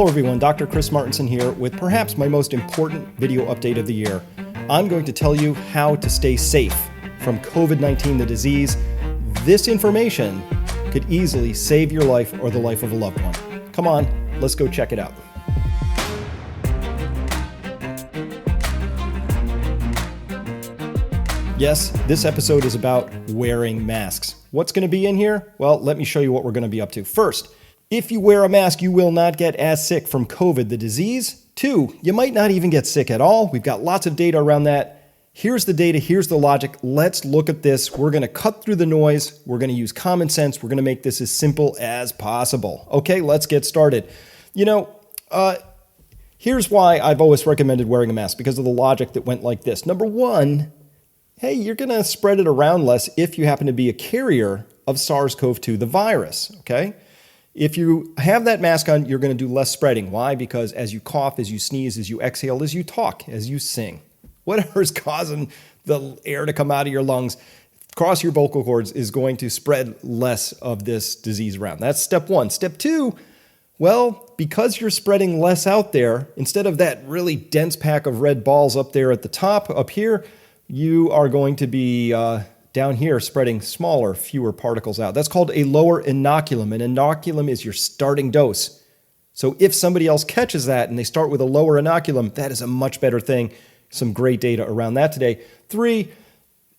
Hello everyone, Dr. Chris Martenson here with perhaps my most important video update of the year. I'm going to tell you how to stay safe from COVID-19, the disease. This information could easily save your life or the life of a loved one. Come on, let's go check it out. Yes, this episode is about wearing masks. What's going to be in here? Well, let me show you what we're going to be up to. First, if you wear a mask, you will not get as sick from COVID, the disease. 2, you might not even get sick at all. We've got lots of data around that. Here's the data, here's the logic. Let's look at this. We're going to cut through the noise. We're going to use common sense. We're going to make this as simple as possible. Okay, let's get started. Here's why I've always recommended wearing a mask, because of the logic that went like this. Number 1, hey, you're going to spread it around less if you happen to be a carrier of SARS-CoV-2, the virus, okay? If you have that mask on, you're going to do less spreading. Why? Because as you cough, as you sneeze, as you exhale, as you talk, as you sing, whatever is causing the air to come out of your lungs, across your vocal cords, is going to spread less of this disease around. That's step 1. Step 2, well, because you're spreading less out there, instead of that really dense pack of red balls up there at the top, up here, you are going to be down here spreading smaller, fewer particles out. That's called a lower inoculum. An inoculum is your starting dose. So if somebody else catches that and they start with a lower inoculum, that is a much better thing. Some great data around that today. 3,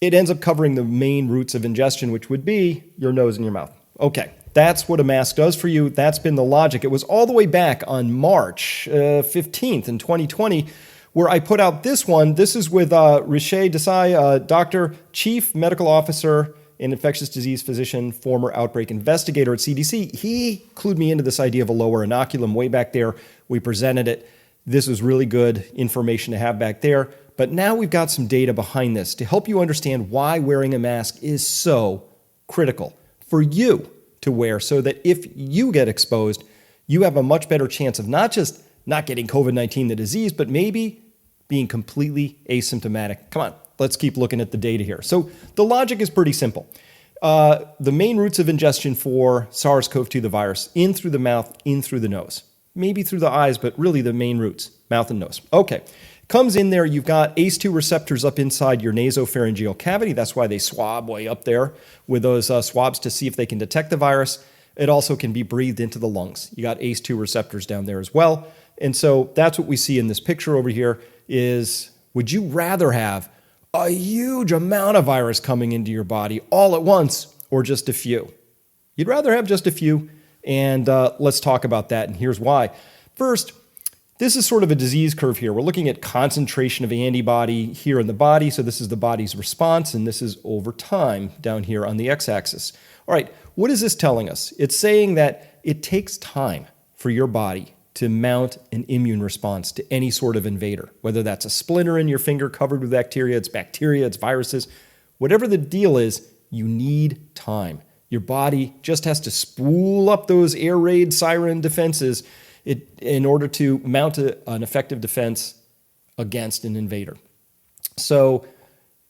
it ends up covering the main routes of ingestion, which would be your nose and your mouth. Okay, that's what a mask does for you. That's been the logic. It was all the way back on March 15th in 2020 where I put out this one. This is with Rishi Desai, doctor, chief medical officer, and infectious disease physician, former outbreak investigator at CDC. He clued me into this idea of a lower inoculum way back there. We presented it. This was really good information to have back there. But now we've got some data behind this to help you understand why wearing a mask is so critical for you to wear, so that if you get exposed, you have a much better chance of not just not getting COVID-19, the disease, but maybe being completely asymptomatic. Come on, let's keep looking at the data here. So the logic is pretty simple. The main routes of ingestion for SARS-CoV-2, the virus, in through the mouth, in through the nose. Maybe through the eyes, but really the main routes, mouth and nose. Okay, comes in there, you've got ACE2 receptors up inside your nasopharyngeal cavity. That's why they swab way up there with those swabs to see if they can detect the virus. It also can be breathed into the lungs. You got ACE2 receptors down there as well. And so that's what we see in this picture over here is, would you rather have a huge amount of virus coming into your body all at once or just a few? You'd rather have just a few, and let's talk about that, and here's why. First, this is sort of a disease curve here. We're looking at concentration of antibody here in the body, so this is the body's response, and this is over time down here on the x-axis. All right, what is this telling us? It's saying that it takes time for your body to mount an immune response to any sort of invader, whether that's a splinter in your finger covered with bacteria, it's viruses, whatever the deal is, you need time. Your body just has to spool up those air raid siren defenses in order to mount an effective defense against an invader. So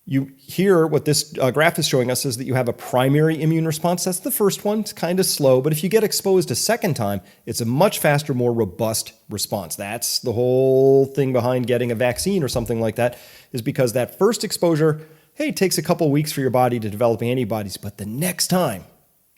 you hear what this graph is showing us is that you have a primary immune response. That's the first one. It's kind of slow, but if you get exposed a second time, it's a much faster, more robust response. That's the whole thing behind getting a vaccine or something like that, is because that first exposure, hey, it takes a couple weeks for your body to develop antibodies, but the next time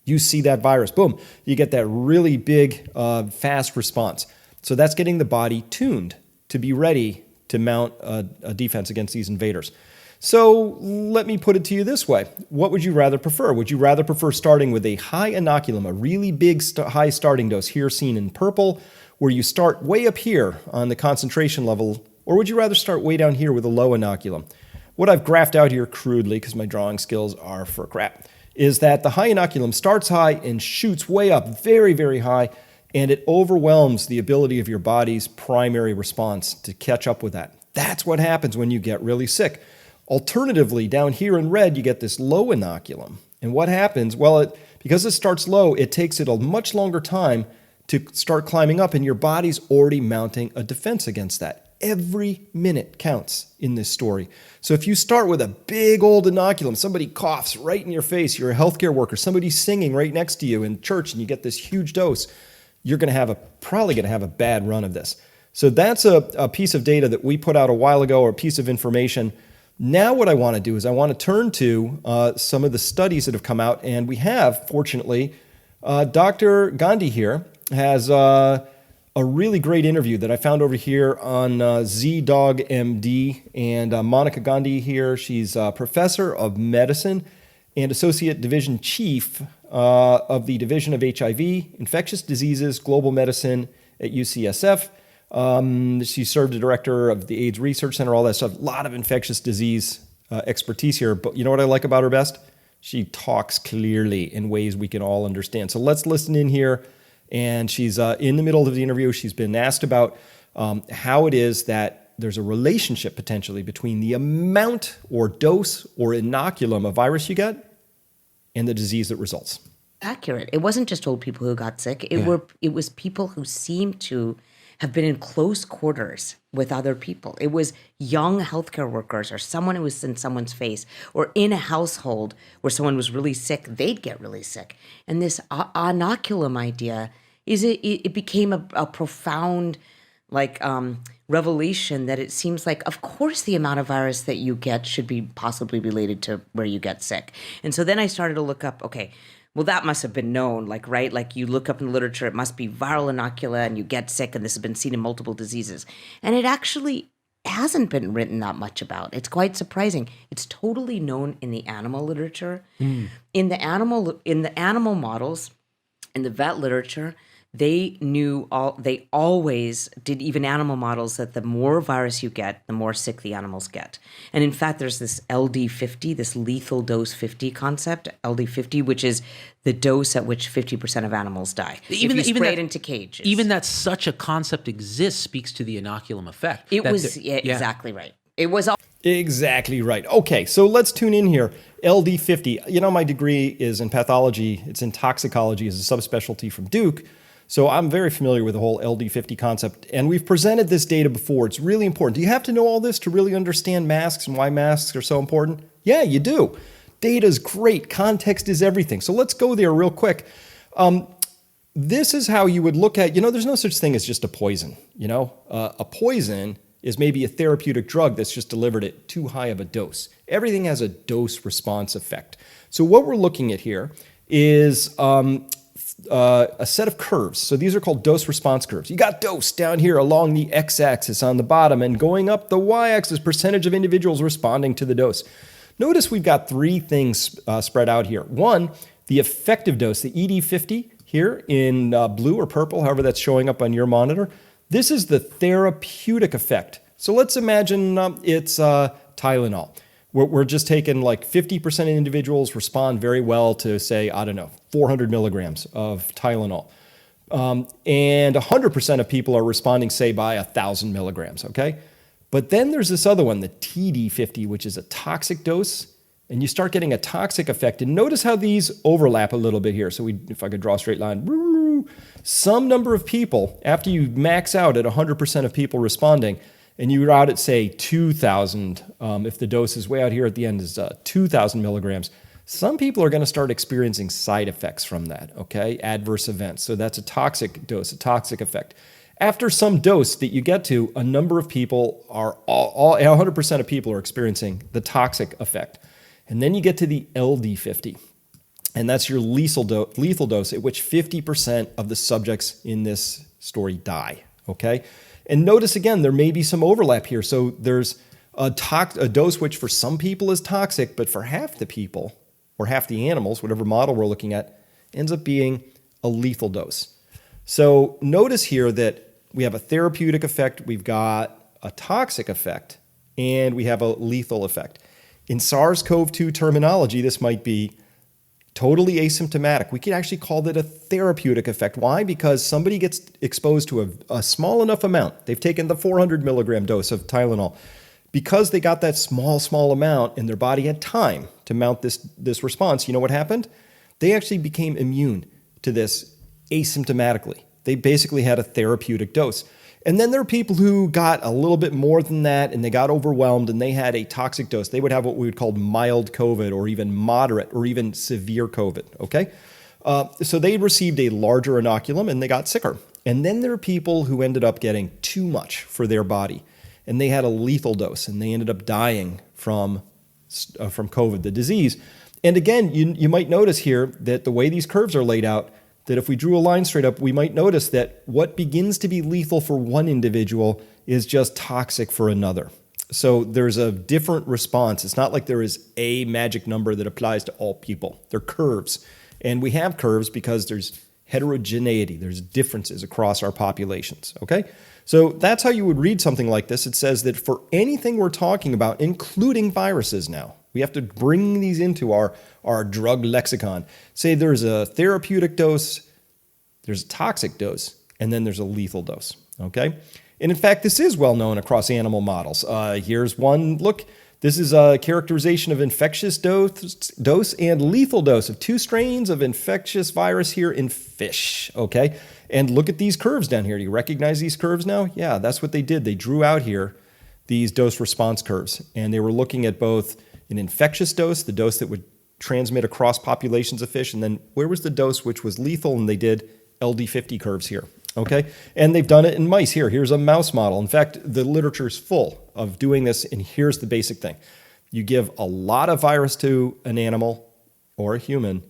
you see that virus, boom, you get that really big, fast response. So that's getting the body tuned to be ready to mount a defense against these invaders. So let me put it to you this way. What would you rather prefer? Would you rather prefer starting with a high inoculum, a really big high starting dose here seen in purple, where you start way up here on the concentration level, or would you rather start way down here with a low inoculum? What I've graphed out here crudely, because my drawing skills are for crap, is that the high inoculum starts high and shoots way up, very, very high, and it overwhelms the ability of your body's primary response to catch up with that. That's what happens when you get really sick. Alternatively, down here in red, you get this low inoculum. And what happens? Well, because it starts low, it takes it a much longer time to start climbing up, and your body's already mounting a defense against that. Every minute counts in this story. So if you start with a big old inoculum, somebody coughs right in your face, you're a healthcare worker, somebody's singing right next to you in church, and you get this huge dose, you're probably going to have a bad run of this. So that's a piece of data that we put out a while ago, or a piece of information. Now what I want to do is I want to turn to some of the studies that have come out. And we have, fortunately, Dr. Gandhi here has a really great interview that I found over here on ZDoggMD. And Monica Gandhi here, she's a professor of medicine and associate division chief of the Division of HIV, Infectious Diseases, Global Medicine at UCSF. She served as director of the AIDS Research Center, all that stuff. A lot of infectious disease expertise here. But you know what I like about her best? She talks clearly in ways we can all understand. So let's listen in here. And she's in the middle of the interview. She's been asked about how it is that there's a relationship potentially between the amount or dose or inoculum of virus you get and the disease that results. Accurate. It wasn't just old people who got sick. It was people who seemed to have been in close quarters with other people. It was young healthcare workers, or someone who was in someone's face, or in a household where someone was really sick, they'd get really sick. And this inoculum idea it became a profound revelation that it seems like, of course, the amount of virus that you get should be possibly related to where you get sick. And so then I started to look up, okay, well, that must have been known, right? Like you look up in the literature, it must be viral inocula and you get sick, and this has been seen in multiple diseases. And it actually hasn't been written that much about. It's quite surprising. It's totally known in the animal literature. In the animal models, in the vet literature, they always did, even animal models, that the more virus you get, the more sick the animals get. And in fact, there's this LD50, this lethal dose 50 concept, LD50, which is the dose at which 50% of animals die. Even sprayed into cages. Even that such a concept exists speaks to the inoculum effect. Exactly right. It was all. Exactly right. Okay, so let's tune in here. LD50. You know, my degree is in pathology. It's in toxicology as a subspecialty from Duke. So I'm very familiar with the whole LD50 concept, and we've presented this data before. It's really important. Do you have to know all this to really understand masks and why masks are so important? Yeah, you do. Data is great. Context is everything. So let's go there real quick. This is how you would look at, there's no such thing as just a poison. A poison is maybe a therapeutic drug that's just delivered at too high of a dose. Everything has a dose-response effect. So what we're looking at here is a set of curves. So these are called dose-response curves. You got dose down here along the x-axis on the bottom, and going up the y-axis, percentage of individuals responding to the dose. Notice we've got three things spread out here. One, the effective dose, the ED50 here in blue or purple, however that's showing up on your monitor. This is the therapeutic effect. So let's imagine it's Tylenol. We're just taking like 50% of individuals respond very well to, say, 400 milligrams of Tylenol. And 100% of people are responding, say, by 1,000 milligrams, okay? But then there's this other one, the TD50, which is a toxic dose, and you start getting a toxic effect. And notice how these overlap a little bit here. So if I could draw a straight line, some number of people, after you max out at 100% of people responding, and you're out at, say, 2,000, if the dose is way out here at the end is 2,000 milligrams, some people are going to start experiencing side effects from that, okay? Adverse events. So that's a toxic dose, a toxic effect. After some dose that you get to, a number of people are, 100% of people are experiencing the toxic effect. And then you get to the LD50. And that's your lethal dose at which 50% of the subjects in this story die, okay? And notice again, there may be some overlap here. So there's a dose which for some people is toxic, but for half the people, or half the animals, whatever model we're looking at, ends up being a lethal dose. So notice here that we have a therapeutic effect, we've got a toxic effect, and we have a lethal effect. In SARS-CoV-2 terminology, this might be totally asymptomatic. We could actually call that a therapeutic effect. Why? Because somebody gets exposed to a small enough amount. They've taken the 400 milligram dose of Tylenol. Because they got that small amount and their body had time to mount this response, you know what happened? They actually became immune to this asymptomatically. They basically had a therapeutic dose. And then there are people who got a little bit more than that and they got overwhelmed and they had a toxic dose. They would have what we would call mild COVID or even moderate or even severe COVID, okay? So they received a larger inoculum and they got sicker. And then there are people who ended up getting too much for their body, and they had a lethal dose, and they ended up dying from COVID, the disease. And again, you might notice here that the way these curves are laid out, that if we drew a line straight up, we might notice that what begins to be lethal for one individual is just toxic for another. So there's a different response. It's not like there is a magic number that applies to all people. They're curves. And we have curves because there's heterogeneity. There's differences across our populations, okay? So that's how you would read something like this. It says that for anything we're talking about, including viruses now, we have to bring these into our drug lexicon. Say there's a therapeutic dose, there's a toxic dose, and then there's a lethal dose, okay? And in fact, this is well known across animal models. Here's one look. This is a characterization of infectious dose and lethal dose of 2 strains of infectious virus here in fish, okay? And look at these curves down here. Do you recognize these curves now? Yeah, that's what they did. They drew out here these dose response curves, and they were looking at both an infectious dose, the dose that would transmit across populations of fish, and then where was the dose which was lethal, and they did LD50 curves here. Okay, and they've done it in mice here. Here's a mouse model. In fact, the literature is full of doing this, and here's the basic thing. You give a lot of virus to an animal or a human,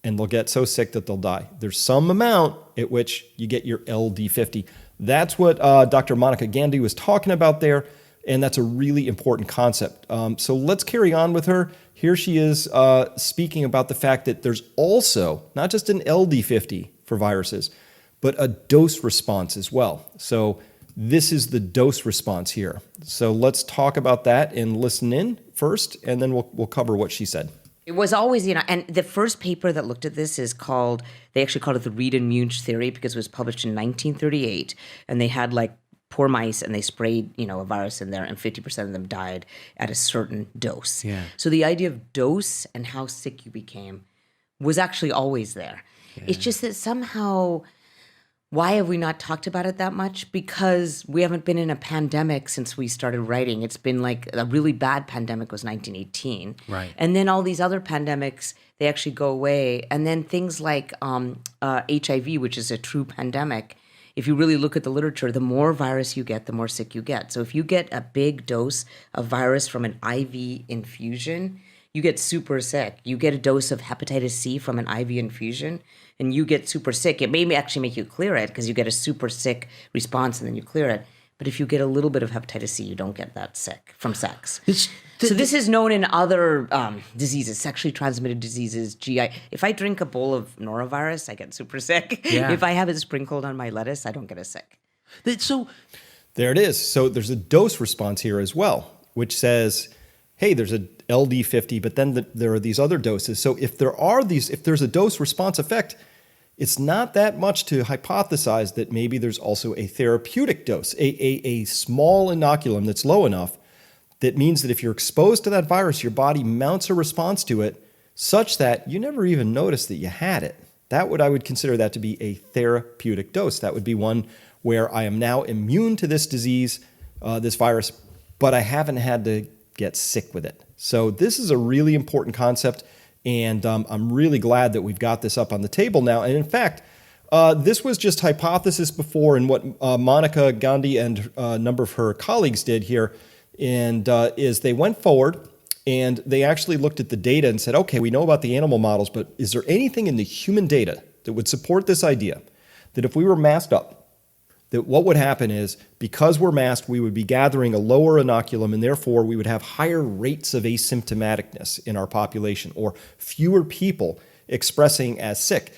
and they'll get so sick that they'll die. There's some amount at which you get your LD50. That's what Dr. Monica Gandhi was talking about there, and that's a really important concept. So let's carry on with her. Here she is speaking about the fact that there's also not just an LD50 for viruses, but a dose response as well. So this is the dose response here. So let's talk about that and listen in first, and then we'll cover what she said. It was always, and the first paper that looked at this is called, they actually called it the Reed and Munch theory because it was published in 1938, and they had like poor mice and they sprayed, a virus in there, and 50% of them died at a certain dose. Yeah. So the idea of dose and how sick you became was actually always there. Yeah. It's just that somehow, why have we not talked about it that much? Because we haven't been in a pandemic since we started writing. It's been like a really bad pandemic was 1918. Right. And then all these other pandemics, they actually go away. And then things like HIV, which is a true pandemic, if you really look at the literature, the more virus you get, the more sick you get. So if you get a big dose of virus from an IV infusion, you get super sick. You get a dose of hepatitis C from an IV infusion, and you get super sick. It may actually make you clear it because you get a super sick response and then you clear it. But if you get a little bit of hepatitis C, you don't get that sick from sex. So this is known in other diseases, sexually transmitted diseases, GI. If I drink a bowl of norovirus, I get super sick. Yeah. If I have it sprinkled on my lettuce, I don't get as sick. So there it is. So there's a dose response here as well, which says, hey, there's a LD50, but then there are these other doses. So if there's a dose response effect, it's not that much to hypothesize that maybe there's also a therapeutic dose, a small inoculum that's low enough that means that if you're exposed to that virus, your body mounts a response to it such that you never even notice that you had it. I would consider that to be a therapeutic dose. That would be one where I am now immune to this disease, this virus, but I haven't had to get sick with it. So this is a really important concept, and I'm really glad that we've got this up on the table now. And in fact, this was just hypothesis before, and what Monica Gandhi and a number of her colleagues did here, and is they went forward and they actually looked at the data and said, okay, we know about the animal models, but is there anything in the human data that would support this idea that if we were masked up, that what would happen is, because we're masked, we would be gathering a lower inoculum, and therefore we would have higher rates of asymptomaticness in our population, or fewer people expressing as sick.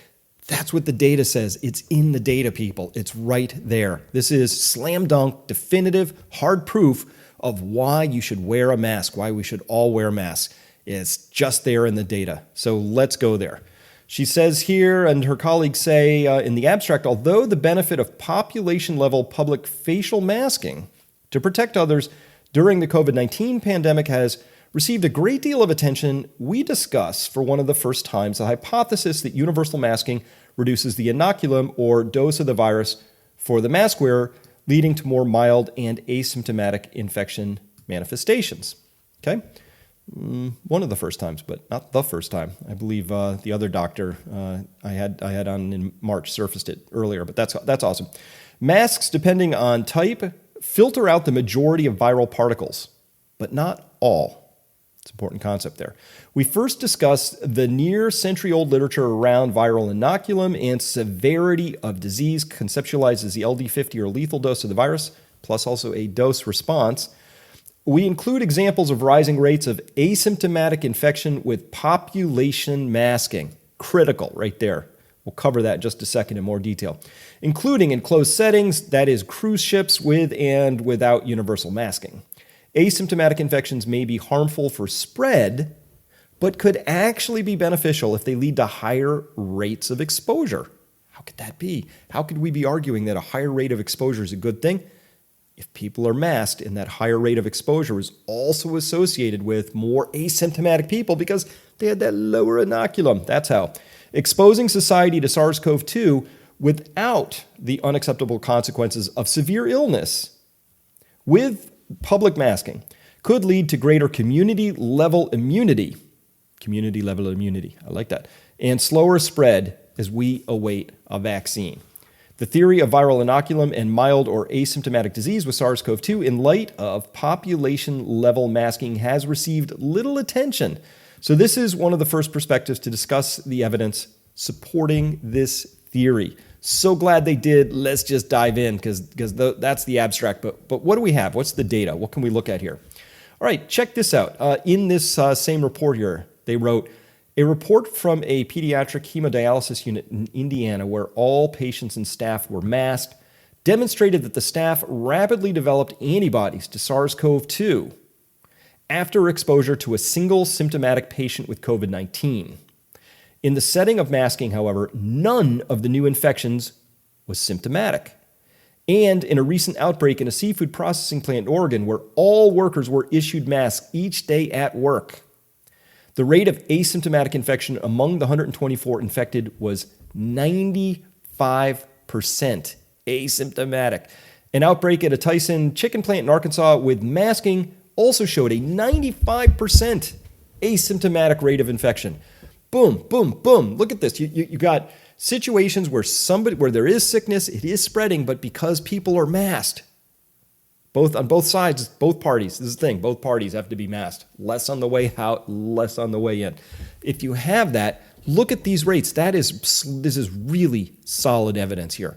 That's what the data says. It's in the data, people. It's right there. This is slam dunk, definitive, hard proof of why you should wear a mask, why we should all wear masks. It's just there in the data. So let's go there. She says here, and her colleagues say in the abstract, although the benefit of population-level public facial masking to protect others during the COVID-19 pandemic has received a great deal of attention, we discuss for one of the first times the hypothesis that universal masking reduces the inoculum or dose of the virus for the mask wearer, leading to more mild and asymptomatic infection manifestations. Okay? One of the first times, but not the first time. I believe the other doctor I had on in March surfaced it earlier, but that's awesome. Masks, depending on type, filter out the majority of viral particles, but not all. It's an important concept there. We first discussed the near-century-old literature around viral inoculum and severity of disease, conceptualized as the LD50 or lethal dose of the virus, plus also a dose response. We include examples of rising rates of asymptomatic infection with population masking. Critical right there. We'll cover that in just a second in more detail. Including in closed settings, that is cruise ships with and without universal masking. Asymptomatic infections may be harmful for spread, but could actually be beneficial if they lead to higher rates of exposure. How could that be? How could we be arguing that a higher rate of exposure is a good thing? If people are masked and that higher rate of exposure is also associated with more asymptomatic people because they had that lower inoculum. That's how. Exposing society to SARS-CoV-2 without the unacceptable consequences of severe illness with public masking could lead to greater community-level immunity. Community-level immunity, I like that. And slower spread as we await a vaccine. The theory of viral inoculum and mild or asymptomatic disease with SARS-CoV-2 in light of population-level masking has received little attention. So this is one of the first perspectives to discuss the evidence supporting this theory. So glad they did. Let's just dive in because that's the abstract. But what do we have? What's the data? What can we look at here? All right, check this out. In this same report here, they wrote, a report from a pediatric hemodialysis unit in Indiana where all patients and staff were masked demonstrated that the staff rapidly developed antibodies to SARS-CoV-2 after exposure to a single symptomatic patient with COVID-19. In the setting of masking, however, none of the new infections was symptomatic. And in a recent outbreak in a seafood processing plant in Oregon where all workers were issued masks each day at work, the rate of asymptomatic infection among the 124 infected was 95% asymptomatic. An outbreak at a Tyson chicken plant in Arkansas with masking also showed a 95% asymptomatic rate of infection. Boom, boom, boom. Look at this. You got situations where there is sickness, it is spreading, but because people are masked, on both sides, both parties, this is the thing, both parties have to be masked. Less on the way out, less on the way in. If you have that, look at these rates. This is really solid evidence here.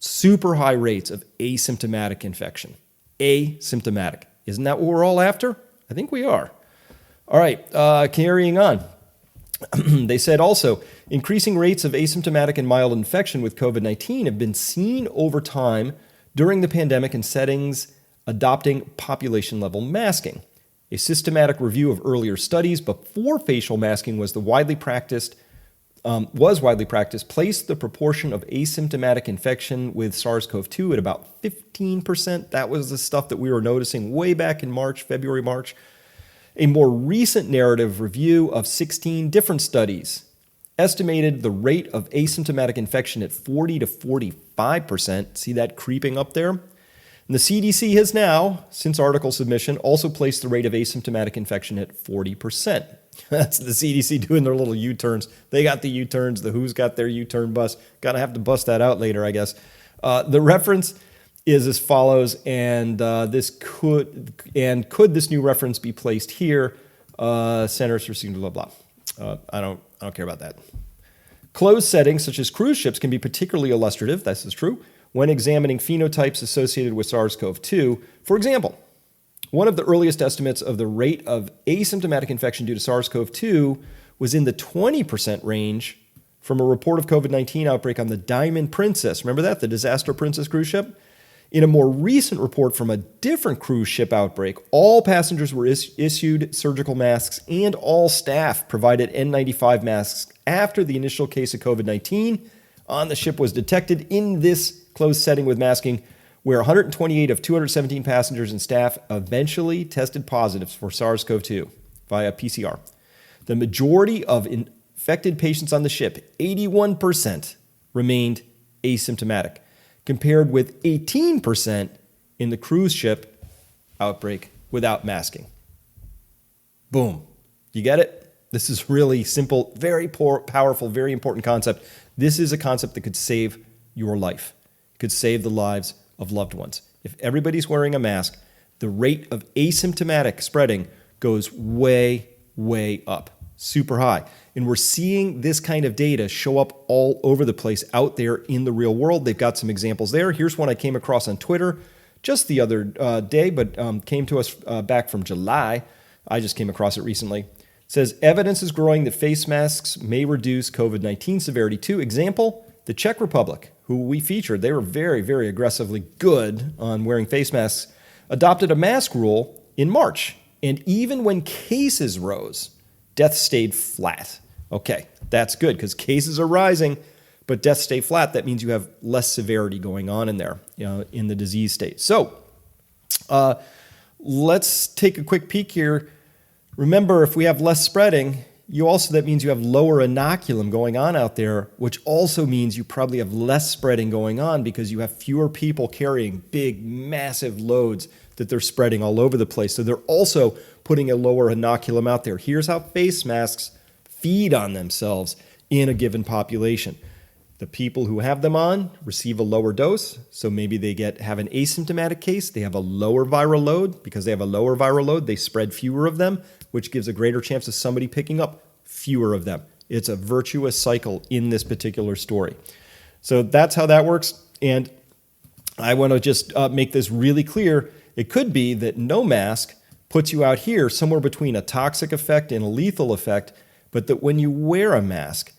Super high rates of asymptomatic infection. Asymptomatic. Isn't that what we're all after? I think we are. All right, carrying on. They said also, increasing rates of asymptomatic and mild infection with COVID-19 have been seen over time during the pandemic in settings adopting population-level masking. A systematic review of earlier studies before facial masking was widely practiced, placed the proportion of asymptomatic infection with SARS-CoV-2 at about 15%. That was the stuff that we were noticing way back in February, March. A more recent narrative review of 16 different studies estimated the rate of asymptomatic infection at 40 to 45%. See that creeping up there? And the CDC has now, since article submission, also placed the rate of asymptomatic infection at 40%. That's the CDC doing their little U-turns. They got the U-turns. The WHO's got their U-turn bus. Gonna have to bust that out later, I guess. The reference is as follows, and could this new reference be placed here? Centers for blah blah. I don't care about that. Closed settings such as cruise ships can be particularly illustrative. This is true when examining phenotypes associated with SARS-CoV-2. For example, one of the earliest estimates of the rate of asymptomatic infection due to SARS-CoV-2 was in the 20% range from a report of COVID-19 outbreak on the Diamond Princess. Remember that? The Disaster Princess cruise ship? In a more recent report from a different cruise ship outbreak, all passengers were issued surgical masks and all staff provided N95 masks after the initial case of COVID-19 on the ship was detected in this closed setting with masking, where 128 of 217 passengers and staff eventually tested positive for SARS-CoV-2 via PCR. The majority of infected patients on the ship, 81%, remained asymptomatic, compared with 18% in the cruise ship outbreak without masking. Boom. You get it? This is really simple, very powerful, very important concept. This is a concept that could save your life. It could save the lives of loved ones. If everybody's wearing a mask, the rate of asymptomatic spreading goes way, way up, super high. And we're seeing this kind of data show up all over the place out there in the real world. They've got some examples there. Here's one I came across on Twitter just the other day, but came to us back from July. I just came across it recently. It says, evidence is growing that face masks may reduce COVID-19 severity too. Example, the Czech Republic, who we featured, they were very, very aggressively good on wearing face masks, adopted a mask rule in March. And even when cases rose, deaths stayed flat. Okay, that's good because cases are rising, but deaths stay flat. That means you have less severity going on in there, in the disease state. So let's take a quick peek here. Remember, if we have less spreading, that means you have lower inoculum going on out there, which also means you probably have less spreading going on because you have fewer people carrying big, massive loads that they're spreading all over the place. So they're also putting a lower inoculum out there. Here's how face masks feed on themselves in a given population. The people who have them on receive a lower dose, so maybe they have an asymptomatic case. They have a lower viral load. Because they have a lower viral load, they spread fewer of them, which gives a greater chance of somebody picking up fewer of them. It's a virtuous cycle in this particular story. So that's how that works. And I want to just make this really clear. It could be that no mask puts you out here somewhere between a toxic effect and a lethal effect, but that when you wear a mask,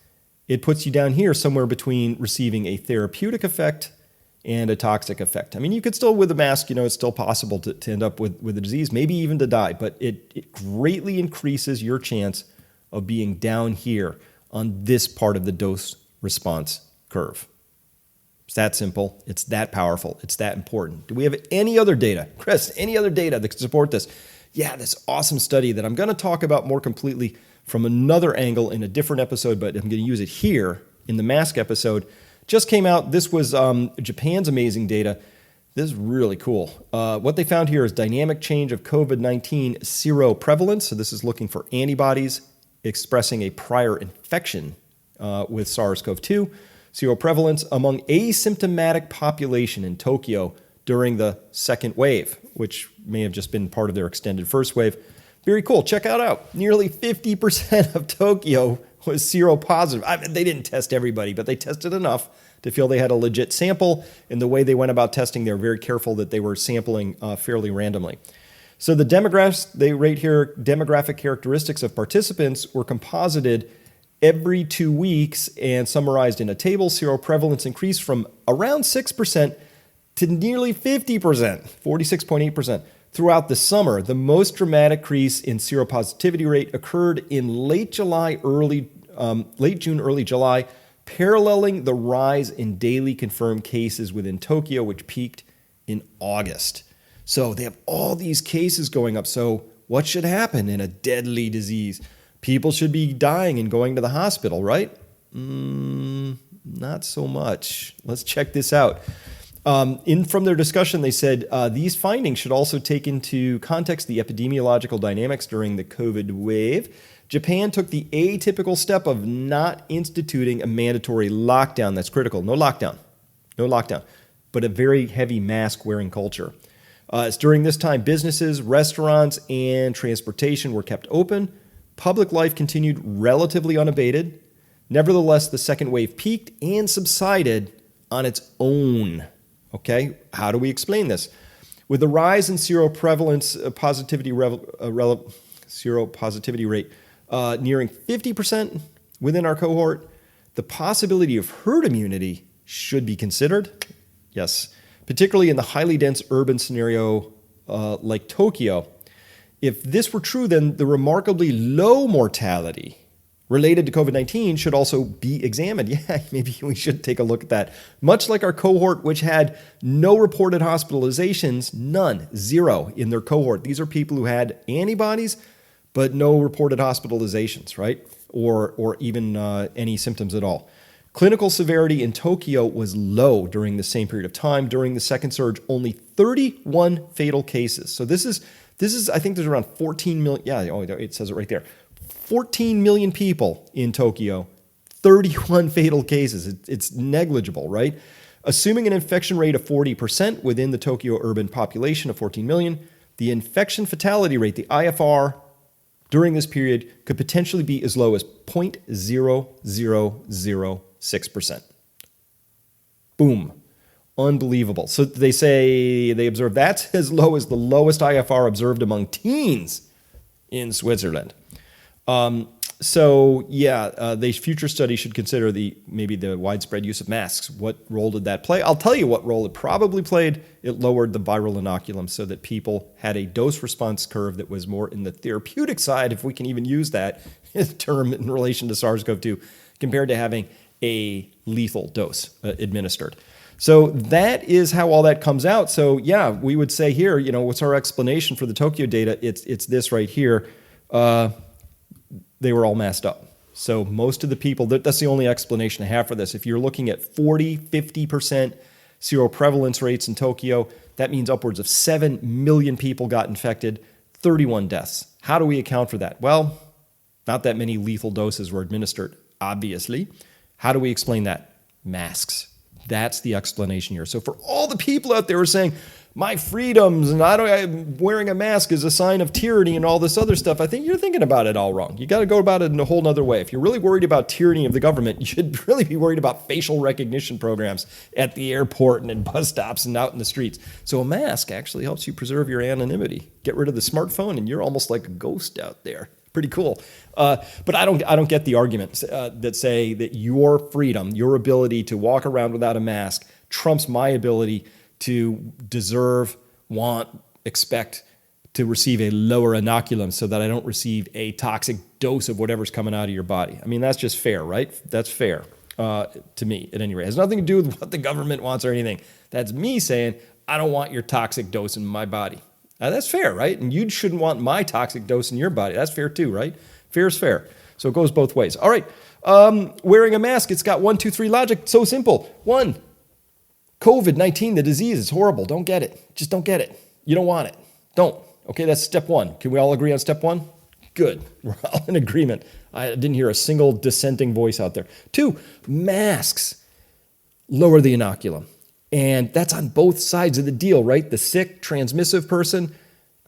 it puts you down here somewhere between receiving a therapeutic effect and a toxic effect. I mean, you could still, with a mask, it's still possible to end up with a disease, maybe even to die, but it greatly increases your chance of being down here on this part of the dose response curve. It's that simple. It's that powerful. It's that important. Do we have any other data? Chris, any other data that could support this? Yeah, this awesome study that I'm going to talk about more completely from another angle in a different episode, but I'm going to use it here in the mask episode. Just came out. This was Japan's amazing data. This is really cool. What they found here is dynamic change of COVID-19 seroprevalence. So this is looking for antibodies expressing a prior infection with SARS-CoV-2. Seroprevalence among asymptomatic population in Tokyo during the second wave, which may have just been part of their extended first wave. Very cool. Check it out. Nearly 50% of Tokyo was seropositive. They didn't test everybody, but they tested enough to feel they had a legit sample. And the way they went about testing, they were very careful that they were sampling fairly randomly. So the demographics, they rate here, demographic characteristics of participants were composited every 2 weeks and summarized in a table. Seroprevalence increased from around 6% to nearly 50%, 46.8%. Throughout the summer, the most dramatic increase in seropositivity rate occurred in late June, early July, paralleling the rise in daily confirmed cases within Tokyo, which peaked in August. So they have all these cases going up. So what should happen in a deadly disease? People should be dying and going to the hospital, right? Not so much. Let's check this out. From their discussion, they said these findings should also take into context the epidemiological dynamics during the COVID wave. Japan took the atypical step of not instituting a mandatory lockdown. That's critical. No lockdown, but a very heavy mask-wearing culture. It's during this time, businesses, restaurants, and transportation were kept open. Public life continued relatively unabated. Nevertheless, the second wave peaked and subsided on its own. Okay, how do we explain this? With the rise in seroprevalence seropositivity rate nearing 50% within our cohort, the possibility of herd immunity should be considered. Yes, particularly in the highly dense urban scenario like Tokyo. If this were true, then the remarkably low mortality related to COVID-19 should also be examined. Yeah, maybe we should take a look at that. Much like our cohort, which had no reported hospitalizations, none, zero in their cohort. These are people who had antibodies, but no reported hospitalizations, right? Or even any symptoms at all. Clinical severity in Tokyo was low during the same period of time. During the second surge, only 31 fatal cases. So this is I think there's around 14 million. Yeah, it says it right there. 14 million people in Tokyo, 31 fatal cases. It's negligible, right? Assuming an infection rate of 40% within the Tokyo urban population of 14 million, the infection fatality rate, the IFR, during this period could potentially be as low as 0.0006%. Boom. Unbelievable. So they say they observe that's as low as the lowest IFR observed among teens in Switzerland. The future study should consider maybe the widespread use of masks. What role did that play? I'll tell you what role it probably played. It lowered the viral inoculum so that people had a dose response curve that was more in the therapeutic side, if we can even use that term in relation to SARS-CoV-2, compared to having a lethal dose administered. So that is how all that comes out. So yeah, we would say here, what's our explanation for the Tokyo data? It's this right here. They were all masked up. So most of the people, that's the only explanation I have for this. If you're looking at 40, 50% seroprevalence rates in Tokyo, that means upwards of 7 million people got infected, 31 deaths. How do we account for that? Well, not that many lethal doses were administered, obviously. How do we explain that? Masks. That's the explanation here. So for all the people out there who are saying, my freedoms and wearing a mask is a sign of tyranny and all this other stuff, I think you're thinking about it all wrong. You got to go about it in a whole nother way. If you're really worried about tyranny of the government, you should really be worried about facial recognition programs at the airport and in bus stops and out in the streets. So a mask actually helps you preserve your anonymity. Get rid of the smartphone and you're almost like a ghost out there. Pretty cool. But I don't get the arguments that say that your freedom, your ability to walk around without a mask trumps my ability to deserve, want, expect to receive a lower inoculum so that I don't receive a toxic dose of whatever's coming out of your body. I mean, that's just fair, right? That's fair to me at any rate. It has nothing to do with what the government wants or anything. That's me saying, I don't want your toxic dose in my body. That's fair, right? And you shouldn't want my toxic dose in your body. That's fair too, right? Fair is fair. So it goes both ways. All right. Wearing a mask, it's got 1, 2, 3 logic. So simple. 1, COVID-19, the disease is horrible. Don't get it. Just don't get it. You don't want it. Don't. Okay, that's step 1. Can we all agree on step 1? Good. We're all in agreement. I didn't hear a single dissenting voice out there. 2, masks lower the inoculum. And that's on both sides of the deal, right? The sick, transmissive person,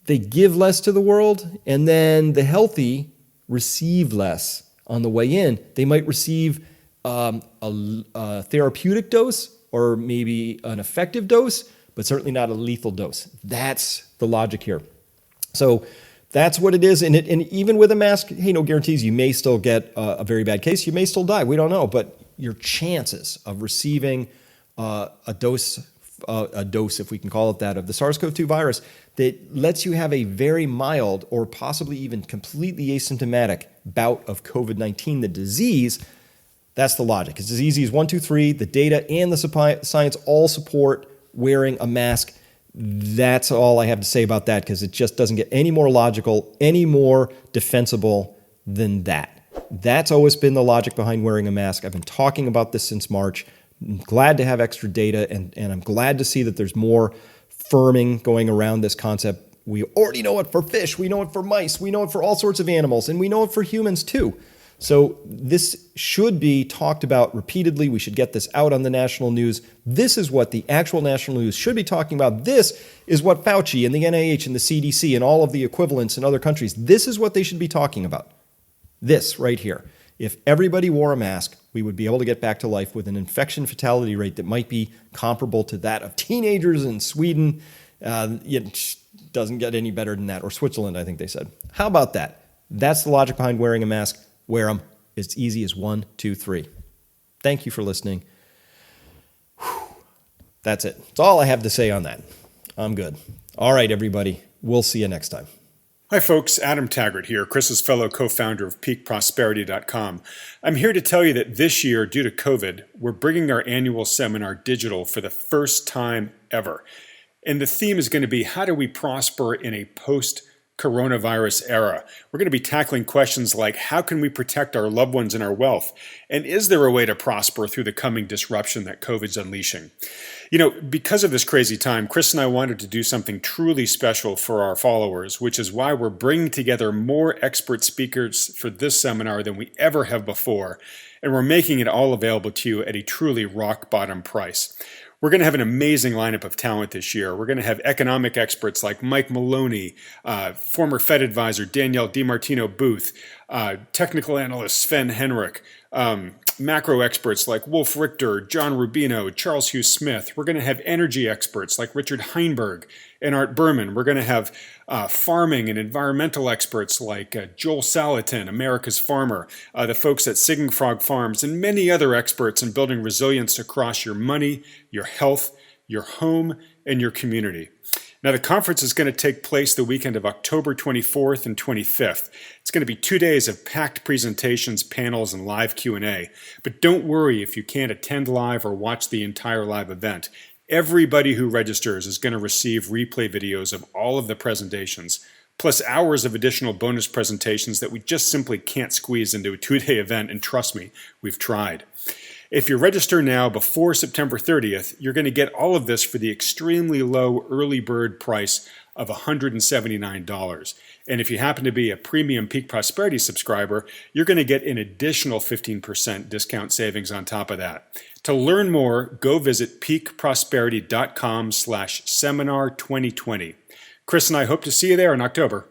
they give less to the world, and then the healthy receive less on the way in. They might receive a therapeutic dose or maybe an effective dose, but certainly not a lethal dose. That's the logic here. So that's what it is. And even with a mask, hey, no guarantees. You may still get a very bad case. You may still die. We don't know. But your chances of receiving a dose, if we can call it that, of the SARS-CoV-2 virus that lets you have a very mild or possibly even completely asymptomatic bout of COVID-19, the disease, that's the logic. It's as easy as 1, 2, 3. The data and the science all support wearing a mask. That's all I have to say about that because it just doesn't get any more logical, any more defensible than that. That's always been the logic behind wearing a mask. I've been talking about this since March. I'm glad to have extra data, and I'm glad to see that there's more firming going around this concept. We already know it for fish, we know it for mice, we know it for all sorts of animals, and we know it for humans too. So this should be talked about repeatedly. We should get this out on the national news. This is what the actual national news should be talking about. This is what Fauci and the NIH and the CDC and all of the equivalents in other countries, this is what they should be talking about. This right here. If everybody wore a mask, we would be able to get back to life with an infection fatality rate that might be comparable to that of teenagers in Sweden. It doesn't get any better than that. Or Switzerland, I think they said. How about that? That's the logic behind wearing a mask. Wear them. It's easy as 1, 2, 3. Thank you for listening. That's it. That's all I have to say on that. I'm good. All right, everybody. We'll see you next time. Hi folks, Adam Taggart here, Chris's fellow co-founder of peakprosperity.com. I'm here to tell you that this year, due to COVID, we're bringing our annual seminar digital for the first time ever. And the theme is going to be, how do we prosper in a post post-coronavirus era. We're going to be tackling questions like, how can we protect our loved ones and our wealth? And is there a way to prosper through the coming disruption that COVID's unleashing? Because of this crazy time, Chris and I wanted to do something truly special for our followers, which is why we're bringing together more expert speakers for this seminar than we ever have before. And we're making it all available to you at a truly rock bottom price. We're going to have an amazing lineup of talent this year. We're going to have economic experts like Mike Maloney, former Fed advisor Danielle DiMartino Booth, technical analyst Sven Henrik, macro experts like Wolf Richter, John Rubino, Charles Hugh Smith. We're going to have energy experts like Richard Heinberg and Art Berman. We're going to have farming and environmental experts like Joel Salatin, America's Farmer, the folks at Singing Frog Farms, and many other experts in building resilience across your money, your health, your home, and your community. Now, the conference is going to take place the weekend of October 24th and 25th. It's going to be 2 days of packed presentations, panels, and live Q&A. But don't worry if you can't attend live or watch the entire live event. Everybody who registers is going to receive replay videos of all of the presentations, plus hours of additional bonus presentations that we just simply can't squeeze into a 2-day event, and trust me, we've tried. If you register now before September 30th, you're going to get all of this for the extremely low early bird price of $179. And if you happen to be a premium Peak Prosperity subscriber, you're going to get an additional 15% discount savings on top of that. To learn more, go visit peakprosperity.com/seminar2020. Chris and I hope to see you there in October.